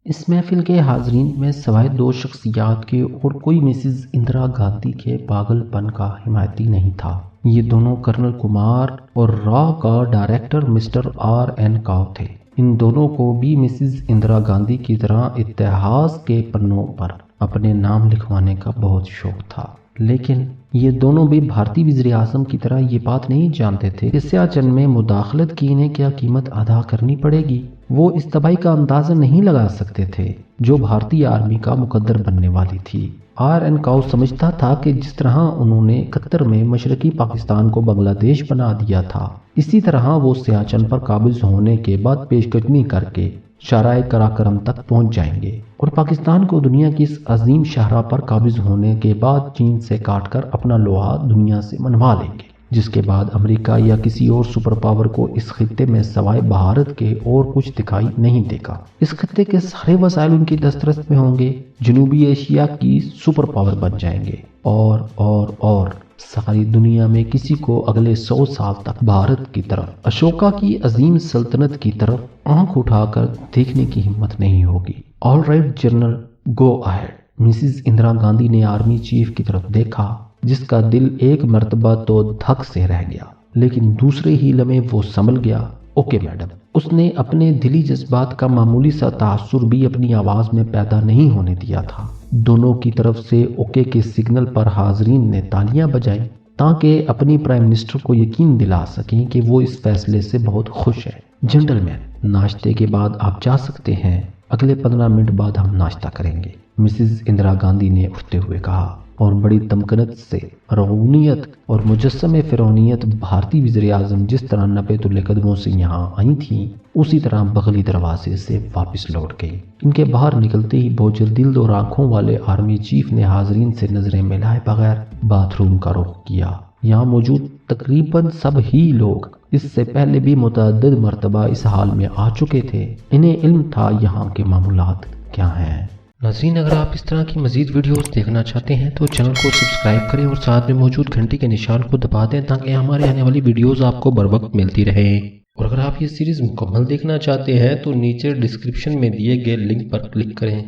اس محفل کے حاضرین میں سوائے 2 شخصیات کے اور کوئی مسز اندرا گاندھی کے پاگل پن کا حمایتی نہیں تھا۔ یہ دونوں کرنل کمار اور را کا ڈائریکٹر مسٹر R.N. کاؤ تھے۔ ان دونوں کو بھی مسز اندرا گاندھی کی طرح اتہاس کے پنوں پر اپنے نام لکھوانے کا بہت شوق تھا، لیکن یہ دونوں بھی بھارتی وزیر اعظم کی طرح یہ بات نہیں جانتے تھے کہ سیاہ چند میں مداخلت کی انہیں کیا قیمت ادا کرنی پڑے گی۔ وہ اس تباہی کا اندازہ نہیں لگا سکتے تھے جو بھارتی آرمی کا مقدر بننے والی تھی۔ R.N. کاؤ سمجھتا تھا کہ جس طرح انہوں نے 71 میں مشرقی پاکستان کو بنگلہ دیش بنا دیا تھا، اسی طرح وہ سیاہ چند پر قابض ہونے کے بعد پیش قدمی کر کے شاہراہ قراقرم تک پہنچ جائیں گے اور پاکستان کو دنیا کی اس عظیم شاہراہ پر قابض ہونے کے بعد چین سے کاٹ کر اپنا لوہا دنیا سے منوا لیں گے، جس کے بعد امریکہ یا کسی اور سپر پاور کو اس خطے میں سوائے بھارت کے اور کچھ دکھائی نہیں دے گا۔ اس خطے کے سارے وسائل ان کی دسترس میں ہوں گے، جنوبی ایشیا کی سپر پاور بن جائیں گے اور ساری دنیا میں کسی کو اگلے 100 سال تک بھارت کی طرف، اشوکا کی عظیم سلطنت کی طرف آنکھ اٹھا کر دیکھنے کی ہمت نہیں ہوگی۔ All right general, go ahead. Mrs Indira Gandhi نے آرمی چیف کی طرف دیکھا، جس کا دل ایک مرتبہ تو دھک سے رہ گیا، لیکن دوسرے ہی لمحے وہ سنبھل گیا۔ Okay madam. اس نے اپنے دلی جذبات کا معمولی سا تاثر بھی اپنی آواز میں پیدا نہیں ہونے دیا تھا۔ دونوں کی طرف سے اوکے کے سگنل پر حاضرین نے تالیاں بجائیں تاکہ اپنی پرائم منسٹر کو یقین دلا سکیں کہ وہ اس فیصلے سے بہت خوش ہے۔ جنٹل مین، ناشتے کے بعد آپ جا سکتے ہیں، اگلے 15 منٹ بعد ہم ناشتہ کریں گے، مسز اندرا گاندھی نے اٹھتے ہوئے کہا، اور بڑی تمکنت سے روحانیت اور مجسمِ فرعونیت بھارتی وزیر اعظم جس طرح 90 تلے قدموں سے یہاں آئی تھیں اسی طرح بغلی دروازے سے واپس لوٹ گئی۔ ان کے باہر نکلتے ہی بوجھل دل اور آنکھوں والے آرمی چیف نے حاضرین سے نظریں ملائے بغیر باتھ روم کا رخ کیا۔ یہاں موجود تقریباً سب ہی لوگ اس سے پہلے بھی متعدد مرتبہ اس حال میں آ چکے تھے، انہیں علم تھا یہاں کے معمولات کیا ہیں۔ ناظرین، اگر آپ اس طرح کی مزید ویڈیوز دیکھنا چاہتے ہیں تو چینل کو سبسکرائب کریں اور ساتھ میں موجود گھنٹی کے نشان کو دبا دیں تاکہ ہمارے آنے والی ویڈیوز آپ کو بر وقت ملتی رہیں۔ اور اگر آپ یہ سیریز مکمل دیکھنا چاہتے ہیں تو نیچے ڈسکرپشن میں دیے گئے لنک پر کلک کریں۔